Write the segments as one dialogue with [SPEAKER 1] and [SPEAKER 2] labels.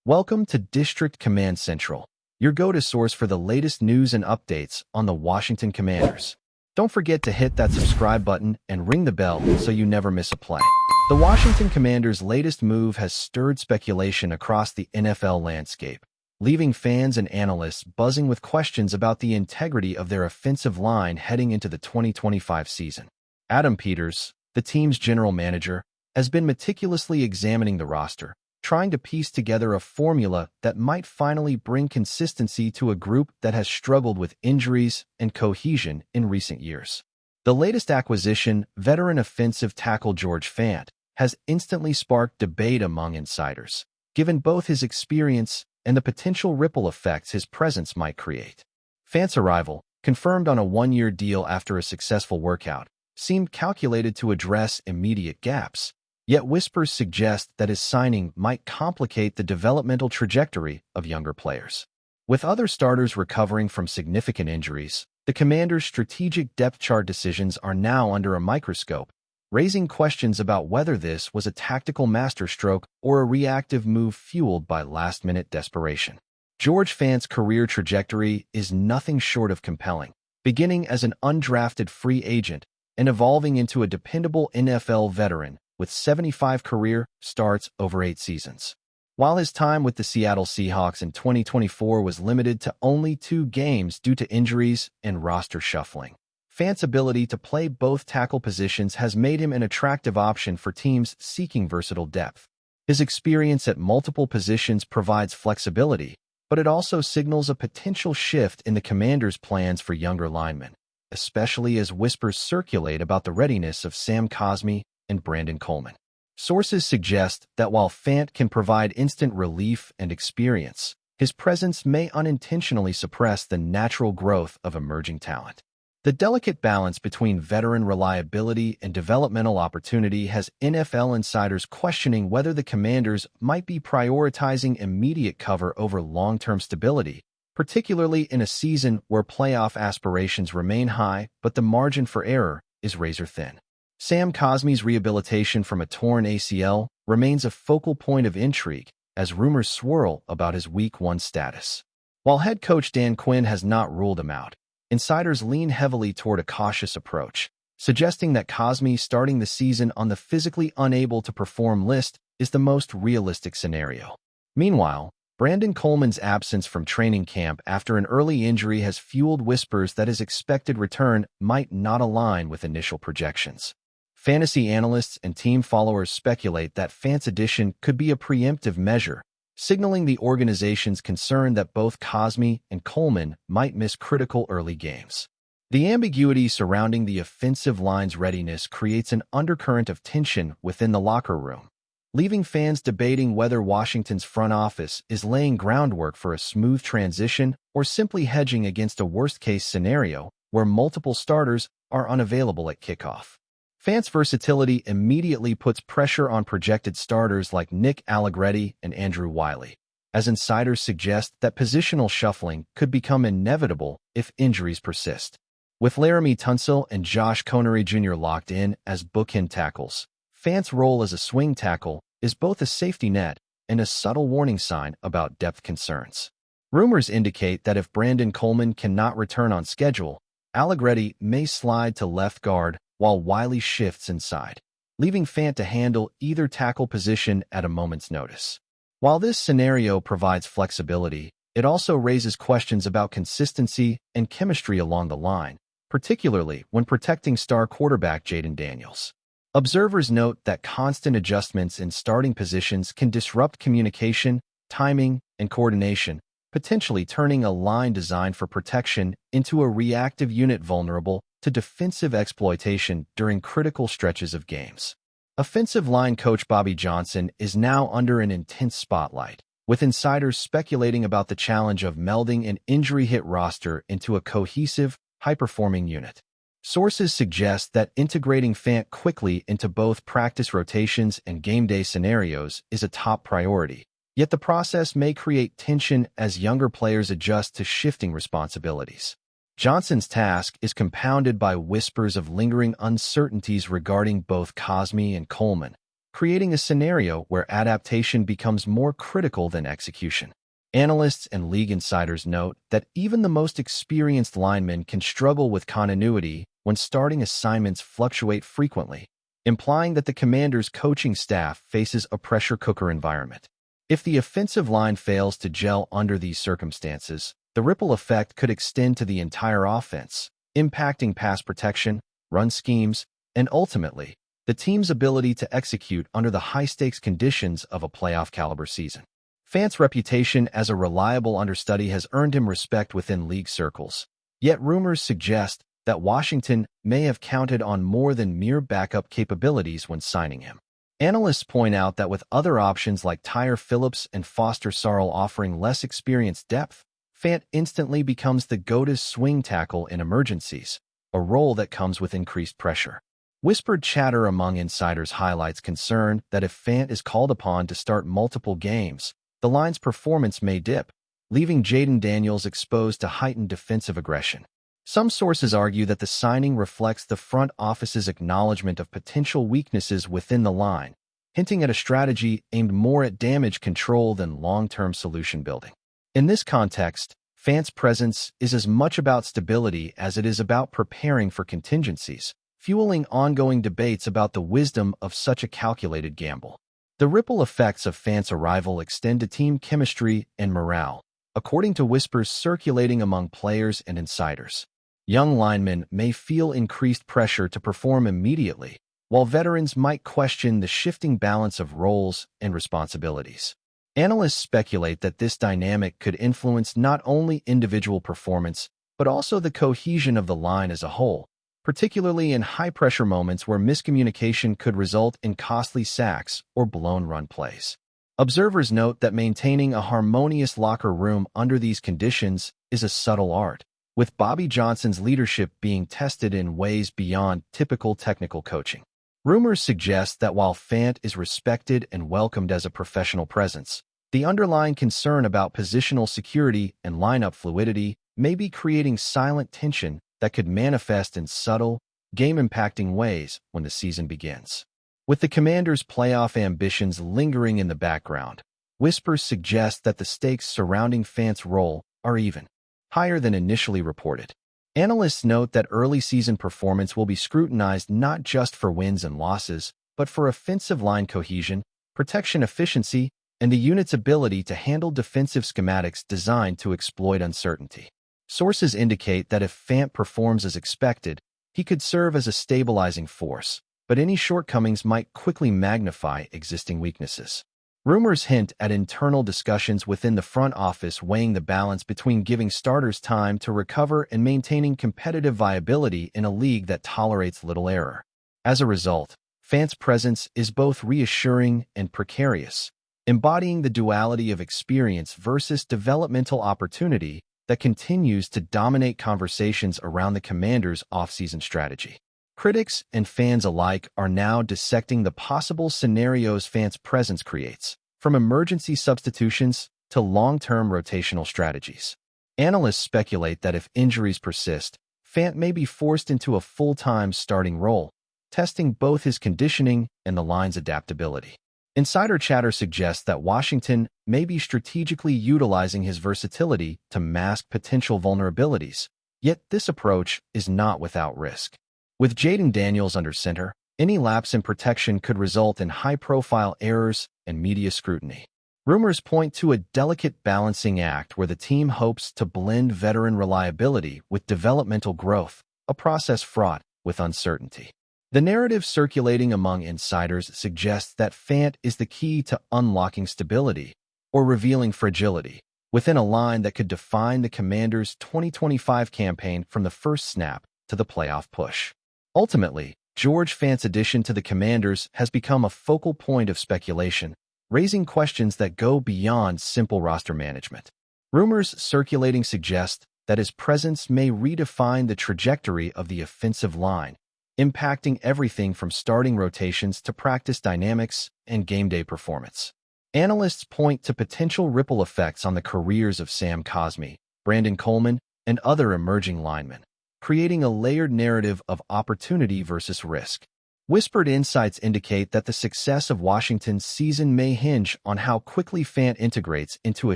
[SPEAKER 1] Welcome to District Command Central, your go-to source for the latest news and updates on the Washington Commanders. Don't forget to hit that subscribe button and ring the bell so you never miss a play. The Washington Commanders' latest move has stirred speculation across the NFL landscape, leaving fans and analysts buzzing with questions about the integrity of their offensive line heading into the 2025 season. Adam Peters, the team's general manager, has been meticulously examining the roster, trying to piece together a formula that might finally bring consistency to a group that has struggled with injuries and cohesion in recent years. The latest acquisition, veteran offensive tackle George FANT, has instantly sparked debate among insiders, given both his experience and the potential ripple effects his presence might create. FANT's arrival, confirmed on a one-year deal after a successful workout, seemed calculated to address immediate gaps. Yet whispers suggest that his signing might complicate the developmental trajectory of younger players. With other starters recovering from significant injuries, the Commanders' strategic depth chart decisions are now under a microscope, raising questions about whether this was a tactical masterstroke or a reactive move fueled by last-minute desperation. George FANT's career trajectory is nothing short of compelling, beginning as an undrafted free agent and evolving into a dependable NFL veteran with 75 career starts over 8 seasons. While his time with the Seattle Seahawks in 2024 was limited to only 2 games due to injuries and roster shuffling, FANT's ability to play both tackle positions has made him an attractive option for teams seeking versatile depth. His experience at multiple positions provides flexibility, but it also signals a potential shift in the Commanders' plans for younger linemen, especially as whispers circulate about the readiness of Sam Cosmi and Brandon Coleman. Sources suggest that while FANT can provide instant relief and experience, his presence may unintentionally suppress the natural growth of emerging talent. The delicate balance between veteran reliability and developmental opportunity has NFL insiders questioning whether the Commanders might be prioritizing immediate cover over long-term stability, particularly in a season where playoff aspirations remain high but the margin for error is razor-thin. Sam Cosmi's rehabilitation from a torn ACL remains a focal point of intrigue as rumors swirl about his Week 1 status. While head coach Dan Quinn has not ruled him out, insiders lean heavily toward a cautious approach, suggesting that Cosmi starting the season on the physically unable to perform list is the most realistic scenario. Meanwhile, Brandon Coleman's absence from training camp after an early injury has fueled whispers that his expected return might not align with initial projections. Fantasy analysts and team followers speculate that FANT's addition could be a preemptive measure, signaling the organization's concern that both Cosmi and Coleman might miss critical early games. The ambiguity surrounding the offensive line's readiness creates an undercurrent of tension within the locker room, leaving fans debating whether Washington's front office is laying groundwork for a smooth transition or simply hedging against a worst-case scenario where multiple starters are unavailable at kickoff. FANT's versatility immediately puts pressure on projected starters like Nick Allegretti and Andrew Wiley, as insiders suggest that positional shuffling could become inevitable if injuries persist. With Laramie Tunsil and Josh Connery Jr. locked in as bookend tackles, FANT's role as a swing tackle is both a safety net and a subtle warning sign about depth concerns. Rumors indicate that if Brandon Coleman cannot return on schedule, Allegretti may slide to left guard while Wiley shifts inside, leaving FANT to handle either tackle position at a moment's notice. While this scenario provides flexibility, it also raises questions about consistency and chemistry along the line, particularly when protecting star quarterback JAYDEN Daniels. Observers note that constant adjustments in starting positions can disrupt communication, timing, and coordination, potentially turning a line designed for protection into a reactive unit vulnerable to defensive exploitation during critical stretches of games. Offensive line coach Bobby Johnson is now under an intense spotlight, with insiders speculating about the challenge of melding an injury-hit roster into a cohesive, high-performing unit. Sources suggest that integrating FANT quickly into both practice rotations and game day scenarios is a top priority, yet the process may create tension as younger players adjust to shifting responsibilities. Johnson's task is compounded by whispers of lingering uncertainties regarding both Cosmi and Coleman, creating a scenario where adaptation becomes more critical than execution. Analysts and league insiders note that even the most experienced linemen can struggle with continuity when starting assignments fluctuate frequently, implying that the Commanders' coaching staff faces a pressure cooker environment. If the offensive line fails to gel under these circumstances, the ripple effect could extend to the entire offense, impacting pass protection, run schemes, and ultimately, the team's ability to execute under the high-stakes conditions of a playoff-caliber season. Fant's reputation as a reliable understudy has earned him respect within league circles, yet rumors suggest that Washington may have counted on more than mere backup capabilities when signing him. Analysts point out that with other options like Tyre Phillips and Foster Sarl offering less experienced depth, Fant instantly becomes the go-to swing tackle in emergencies, a role that comes with increased pressure. Whispered chatter among insiders highlights concern that if Fant is called upon to start multiple games, the line's performance may dip, leaving Jayden Daniels exposed to heightened defensive aggression. Some sources argue that the signing reflects the front office's acknowledgement of potential weaknesses within the line, hinting at a strategy aimed more at damage control than long-term solution building. In this context, Fant's presence is as much about stability as it is about preparing for contingencies, fueling ongoing debates about the wisdom of such a calculated gamble. The ripple effects of Fant's arrival extend to team chemistry and morale, according to whispers circulating among players and insiders. Young linemen may feel increased pressure to perform immediately, while veterans might question the shifting balance of roles and responsibilities. Analysts speculate that this dynamic could influence not only individual performance, but also the cohesion of the line as a whole, particularly in high-pressure moments where miscommunication could result in costly sacks or blown run plays. Observers note that maintaining a harmonious locker room under these conditions is a subtle art, with Bobby Johnson's leadership being tested in ways beyond typical technical coaching. Rumors suggest that while Fant is respected and welcomed as a professional presence, the underlying concern about positional security and lineup fluidity may be creating silent tension that could manifest in subtle, game-impacting ways when the season begins. With the Commanders' playoff ambitions lingering in the background, whispers suggest that the stakes surrounding Fant's role are even higher than initially reported. Analysts note that early season performance will be scrutinized not just for wins and losses, but for offensive line cohesion, protection efficiency, and the unit's ability to handle defensive schematics designed to exploit uncertainty. Sources indicate that if Fant performs as expected, he could serve as a stabilizing force, but any shortcomings might quickly magnify existing weaknesses. Rumors hint at internal discussions within the front office weighing the balance between giving starters time to recover and maintaining competitive viability in a league that tolerates little error. As a result, Fant's presence is both reassuring and precarious, embodying the duality of experience versus developmental opportunity that continues to dominate conversations around the Commanders' offseason strategy. Critics and fans alike are now dissecting the possible scenarios Fant's presence creates, from emergency substitutions to long-term rotational strategies. Analysts speculate that if injuries persist, Fant may be forced into a full-time starting role, testing both his conditioning and the line's adaptability. Insider chatter suggests that Washington may be strategically utilizing his versatility to mask potential vulnerabilities, yet this approach is not without risk. With Jayden Daniels under center, any lapse in protection could result in high-profile errors and media scrutiny. Rumors point to a delicate balancing act where the team hopes to blend veteran reliability with developmental growth, a process fraught with uncertainty. The narrative circulating among insiders suggests that Fant is the key to unlocking stability or revealing fragility within a line that could define the Commanders' 2025 campaign from the first snap to the playoff push. Ultimately, George Fant's addition to the Commanders has become a focal point of speculation, raising questions that go beyond simple roster management. Rumors circulating suggest that his presence may redefine the trajectory of the offensive line, impacting everything from starting rotations to practice dynamics and game day performance. Analysts point to potential ripple effects on the careers of Sam Cosmi, Brandon Coleman, and other emerging linemen, creating a layered narrative of opportunity versus risk. Whispered insights indicate that the success of Washington's season may hinge on how quickly FANT integrates into a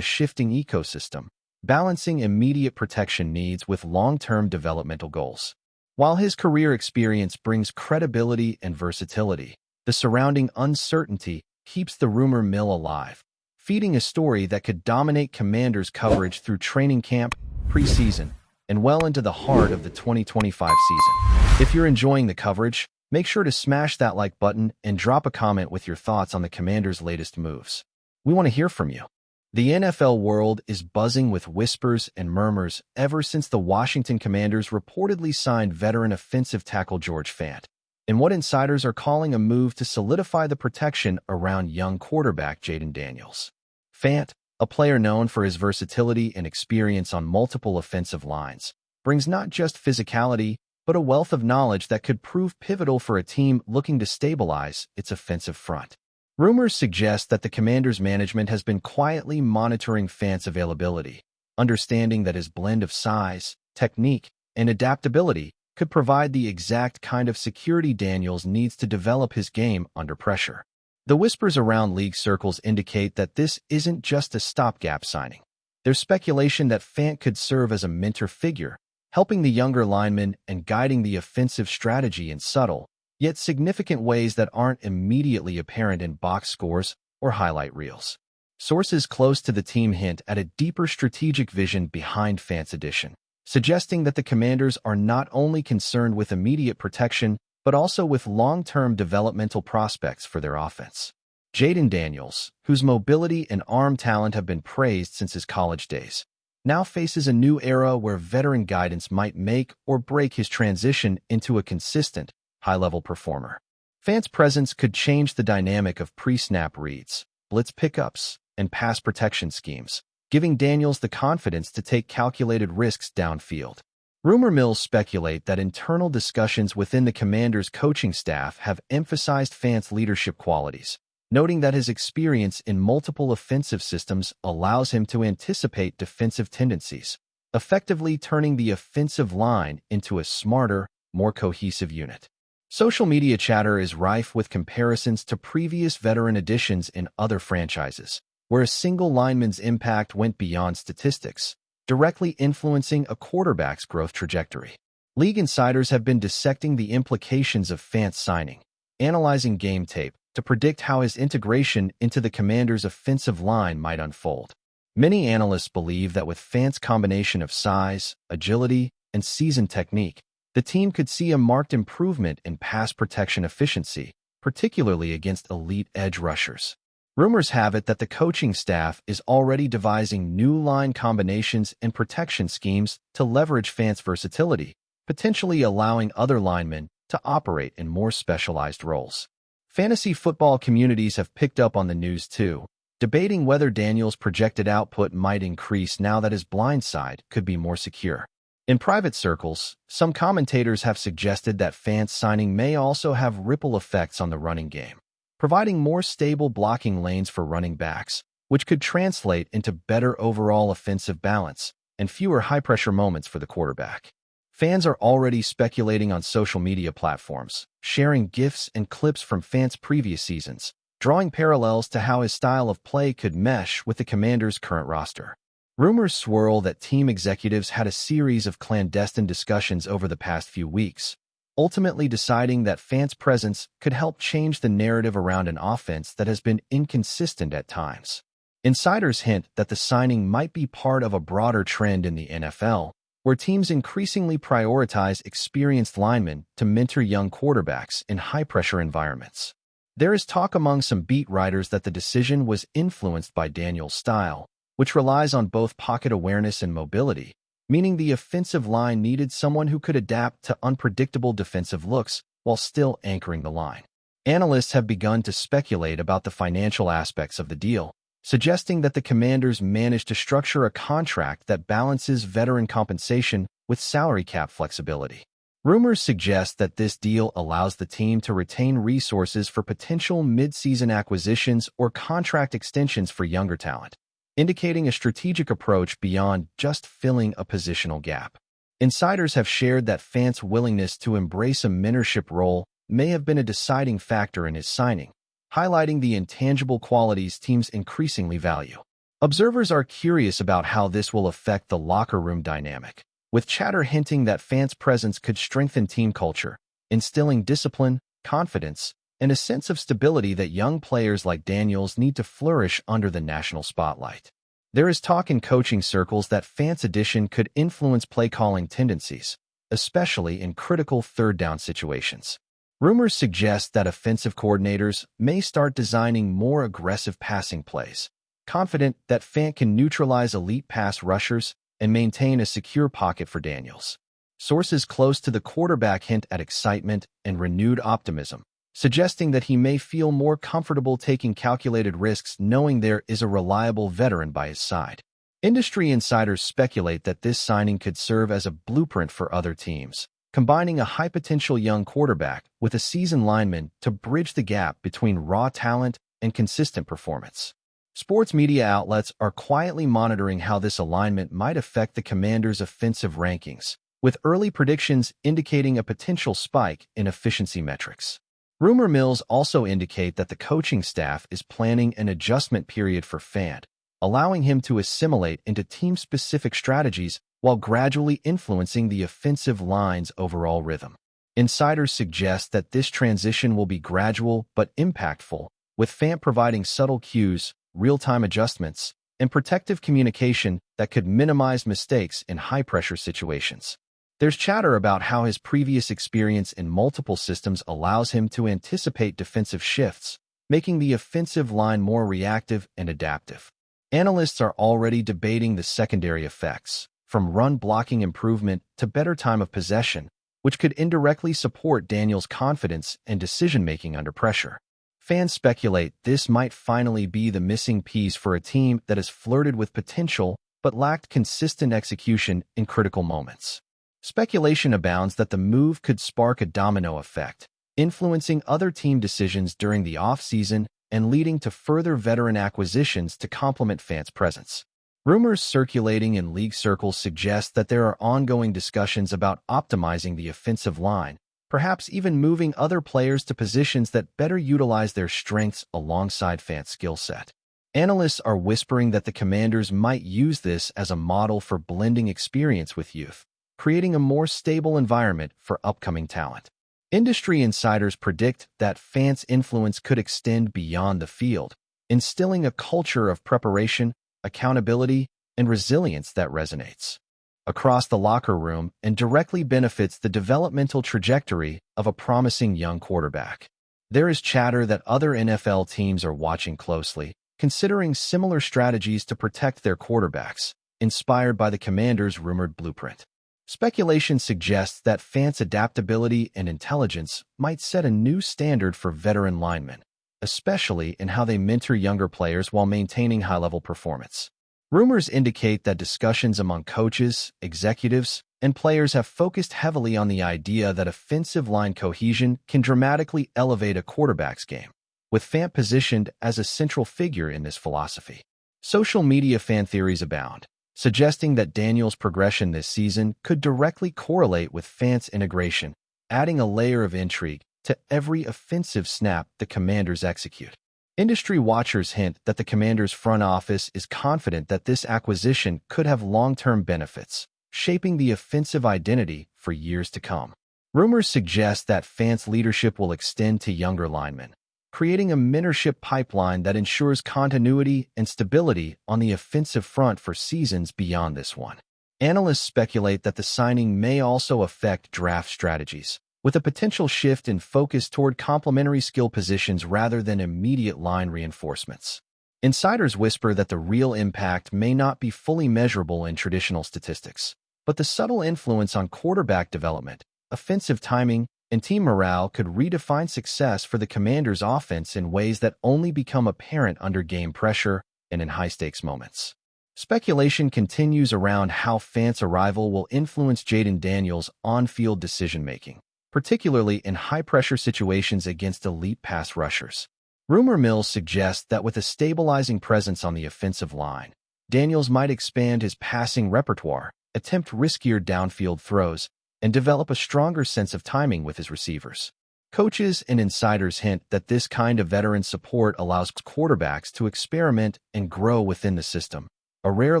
[SPEAKER 1] shifting ecosystem, balancing immediate protection needs with long-term developmental goals. While his career experience brings credibility and versatility, the surrounding uncertainty keeps the rumor mill alive, feeding a story that could dominate Commanders' coverage through training camp, preseason, and well into the heart of the 2025 season. If you're enjoying the coverage, make sure to smash that like button and drop a comment with your thoughts on the Commanders' latest moves. We want to hear from you. The NFL world is buzzing with whispers and murmurs ever since the Washington Commanders reportedly signed veteran offensive tackle George Fant, in what insiders are calling a move to solidify the protection around young quarterback Jayden Daniels. Fant, a player known for his versatility and experience on multiple offensive lines, brings not just physicality, but a wealth of knowledge that could prove pivotal for a team looking to stabilize its offensive front. Rumors suggest that the Commanders' management has been quietly monitoring Fant's availability, understanding that his blend of size, technique, and adaptability could provide the exact kind of security Daniels needs to develop his game under pressure. The whispers around league circles indicate that this isn't just a stopgap signing. There's speculation that Fant could serve as a mentor figure, helping the younger linemen and guiding the offensive strategy in subtle, yet significant ways that aren't immediately apparent in box scores or highlight reels. Sources close to the team hint at a deeper strategic vision behind Fant's addition, suggesting that the Commanders are not only concerned with immediate protection, but also with long-term developmental prospects for their offense. Jayden Daniels, whose mobility and arm talent have been praised since his college days, now faces a new era where veteran guidance might make or break his transition into a consistent, high-level performer. Fant's presence could change the dynamic of pre-snap reads, blitz pickups, and pass protection schemes, giving Daniels the confidence to take calculated risks downfield. Rumor mills speculate that internal discussions within the Commanders' coaching staff have emphasized Fant's leadership qualities, noting that his experience in multiple offensive systems allows him to anticipate defensive tendencies, effectively turning the offensive line into a smarter, more cohesive unit. Social media chatter is rife with comparisons to previous veteran additions in other franchises, where a single lineman's impact went beyond statistics, directly influencing a quarterback's growth trajectory. League insiders have been dissecting the implications of Fant's signing, analyzing game tape to predict how his integration into the Commanders' offensive line might unfold. Many analysts believe that with Fant's combination of size, agility, and seasoned technique, the team could see a marked improvement in pass protection efficiency, particularly against elite edge rushers. Rumors have it that the coaching staff is already devising new line combinations and protection schemes to leverage Fant's versatility, potentially allowing other linemen to operate in more specialized roles. Fantasy football communities have picked up on the news too, debating whether Daniels' projected output might increase now that his blind side could be more secure. In private circles, some commentators have suggested that Fant's signing may also have ripple effects on the running game, providing more stable blocking lanes for running backs, which could translate into better overall offensive balance and fewer high-pressure moments for the quarterback. Fans are already speculating on social media platforms, sharing GIFs and clips from Fant's previous seasons, drawing parallels to how his style of play could mesh with the Commanders' current roster. Rumors swirl that team executives had a series of clandestine discussions over the past few weeks, ultimately deciding that Fant's presence could help change the narrative around an offense that has been inconsistent at times. Insiders hint that the signing might be part of a broader trend in the NFL, where teams increasingly prioritize experienced linemen to mentor young quarterbacks in high-pressure environments. There is talk among some beat writers that the decision was influenced by Daniels' style, which relies on both pocket awareness and mobility, meaning the offensive line needed someone who could adapt to unpredictable defensive looks while still anchoring the line. Analysts have begun to speculate about the financial aspects of the deal, suggesting that the Commanders managed to structure a contract that balances veteran compensation with salary cap flexibility. Rumors suggest that this deal allows the team to retain resources for potential mid-season acquisitions or contract extensions for younger talent, indicating a strategic approach beyond just filling a positional gap. Insiders have shared that Fant's willingness to embrace a mentorship role may have been a deciding factor in his signing, highlighting the intangible qualities teams increasingly value. Observers are curious about how this will affect the locker room dynamic, with chatter hinting that fans' presence could strengthen team culture, instilling discipline, confidence, and a sense of stability that young players like Daniels need to flourish under the national spotlight. There is talk in coaching circles that FANT's addition could influence play-calling tendencies, especially in critical third-down situations. Rumors suggest that offensive coordinators may start designing more aggressive passing plays, confident that FANT can neutralize elite pass rushers and maintain a secure pocket for Daniels. Sources close to the quarterback hint at excitement and renewed optimism, suggesting that he may feel more comfortable taking calculated risks knowing there is a reliable veteran by his side. Industry insiders speculate that this signing could serve as a blueprint for other teams, combining a high-potential young quarterback with a seasoned lineman to bridge the gap between raw talent and consistent performance. Sports media outlets are quietly monitoring how this alignment might affect the Commanders' offensive rankings, with early predictions indicating a potential spike in efficiency metrics. Rumor mills also indicate that the coaching staff is planning an adjustment period for FANT, allowing him to assimilate into team-specific strategies while gradually influencing the offensive line's overall rhythm. Insiders suggest that this transition will be gradual but impactful, with FANT providing subtle cues, real-time adjustments, and protective communication that could minimize mistakes in high-pressure situations. There's chatter about how his previous experience in multiple systems allows him to anticipate defensive shifts, making the offensive line more reactive and adaptive. Analysts are already debating the secondary effects, from run blocking improvement to better time of possession, which could indirectly support Daniels' confidence and decision-making under pressure. Fans speculate this might finally be the missing piece for a team that has flirted with potential but lacked consistent execution in critical moments. Speculation abounds that the move could spark a domino effect, influencing other team decisions during the offseason and leading to further veteran acquisitions to complement FANT's presence. Rumors circulating in league circles suggest that there are ongoing discussions about optimizing the offensive line, perhaps even moving other players to positions that better utilize their strengths alongside FANT's skill set. Analysts are whispering that the Commanders might use this as a model for blending experience with youth, creating a more stable environment for upcoming talent. Industry insiders predict that FANT's influence could extend beyond the field, instilling a culture of preparation, accountability, and resilience that resonates across the locker room and directly benefits the developmental trajectory of a promising young quarterback. There is chatter that other NFL teams are watching closely, considering similar strategies to protect their quarterbacks, inspired by the Commanders' rumored blueprint. Speculation suggests that FANT's adaptability and intelligence might set a new standard for veteran linemen, especially in how they mentor younger players while maintaining high-level performance. Rumors indicate that discussions among coaches, executives, and players have focused heavily on the idea that offensive line cohesion can dramatically elevate a quarterback's game, with FANT positioned as a central figure in this philosophy. Social media fan theories abound, suggesting that Daniels' progression this season could directly correlate with FANT's integration, adding a layer of intrigue to every offensive snap the Commanders execute. Industry watchers hint that the Commanders' front office is confident that this acquisition could have long-term benefits, shaping the offensive identity for years to come. Rumors suggest that FANT's leadership will extend to younger linemen, creating a mentorship pipeline that ensures continuity and stability on the offensive front for seasons beyond this one. Analysts speculate that the signing may also affect draft strategies, with a potential shift in focus toward complementary skill positions rather than immediate line reinforcements. Insiders whisper that the real impact may not be fully measurable in traditional statistics, but the subtle influence on quarterback development, offensive timing, and team morale could redefine success for the Commanders' offense in ways that only become apparent under game pressure and in high-stakes moments. Speculation continues around how FANT's arrival will influence Jayden Daniels' on-field decision-making, particularly in high-pressure situations against elite pass rushers. Rumor mills suggest that with a stabilizing presence on the offensive line, Daniels might expand his passing repertoire, attempt riskier downfield throws, and develop a stronger sense of timing with his receivers. Coaches and insiders hint that this kind of veteran support allows quarterbacks to experiment and grow within the system, a rare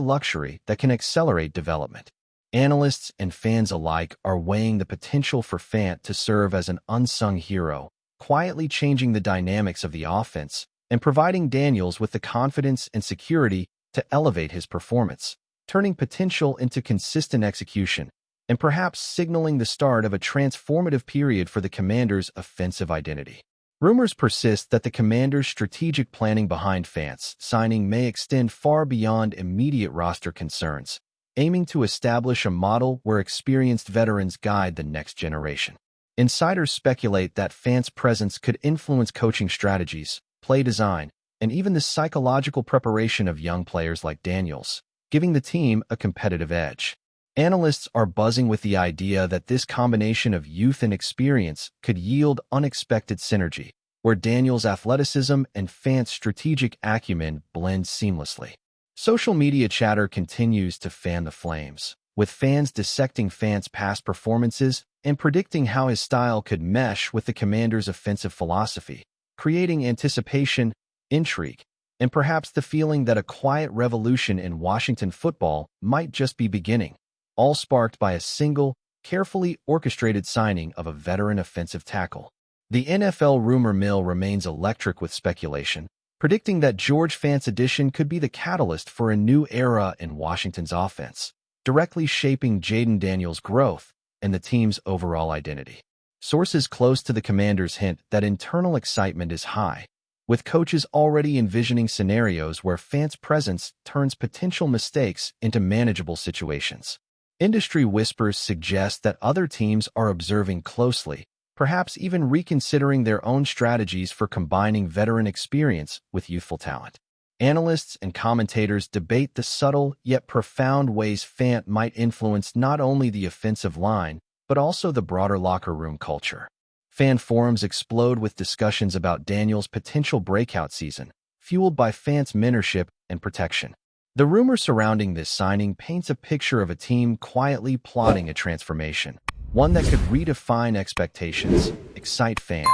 [SPEAKER 1] luxury that can accelerate development. Analysts and fans alike are weighing the potential for FANT to serve as an unsung hero, quietly changing the dynamics of the offense and providing Daniels with the confidence and security to elevate his performance, turning potential into consistent execution, and perhaps signaling the start of a transformative period for the Commanders' offensive identity. Rumors persist that the Commanders' strategic planning behind FANT's signing may extend far beyond immediate roster concerns, aiming to establish a model where experienced veterans guide the next generation. Insiders speculate that FANT's presence could influence coaching strategies, play design, and even the psychological preparation of young players like Daniels, giving the team a competitive edge. Analysts are buzzing with the idea that this combination of youth and experience could yield unexpected synergy, where Daniels' athleticism and FANT's strategic acumen blend seamlessly. Social media chatter continues to fan the flames, with fans dissecting FANT's past performances and predicting how his style could mesh with the Commanders' offensive philosophy, creating anticipation, intrigue, and perhaps the feeling that a quiet revolution in Washington football might just be beginning, all sparked by a single, carefully orchestrated signing of a veteran offensive tackle. The NFL rumor mill remains electric with speculation, predicting that George Fant's addition could be the catalyst for a new era in Washington's offense, directly shaping Jayden Daniels' growth and the team's overall identity. Sources close to the Commanders hint that internal excitement is high, with coaches already envisioning scenarios where Fant's presence turns potential mistakes into manageable situations. Industry whispers suggest that other teams are observing closely, perhaps even reconsidering their own strategies for combining veteran experience with youthful talent. Analysts and commentators debate the subtle yet profound ways FANT might influence not only the offensive line, but also the broader locker room culture. Fan forums explode with discussions about Daniels' potential breakout season, fueled by FANT's mentorship and protection. The rumor surrounding this signing paints a picture of a team quietly plotting a transformation, one that could redefine expectations, excite fans,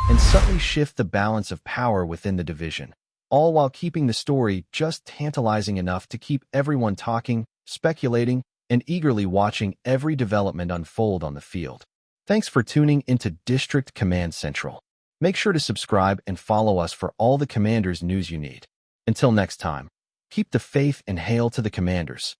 [SPEAKER 1] and subtly shift the balance of power within the division, all while keeping the story just tantalizing enough to keep everyone talking, speculating, and eagerly watching every development unfold on the field. Thanks for tuning into District Command Central. Make sure to subscribe and follow us for all the Commanders news you need. Until next time, keep the faith and hail to the Commanders.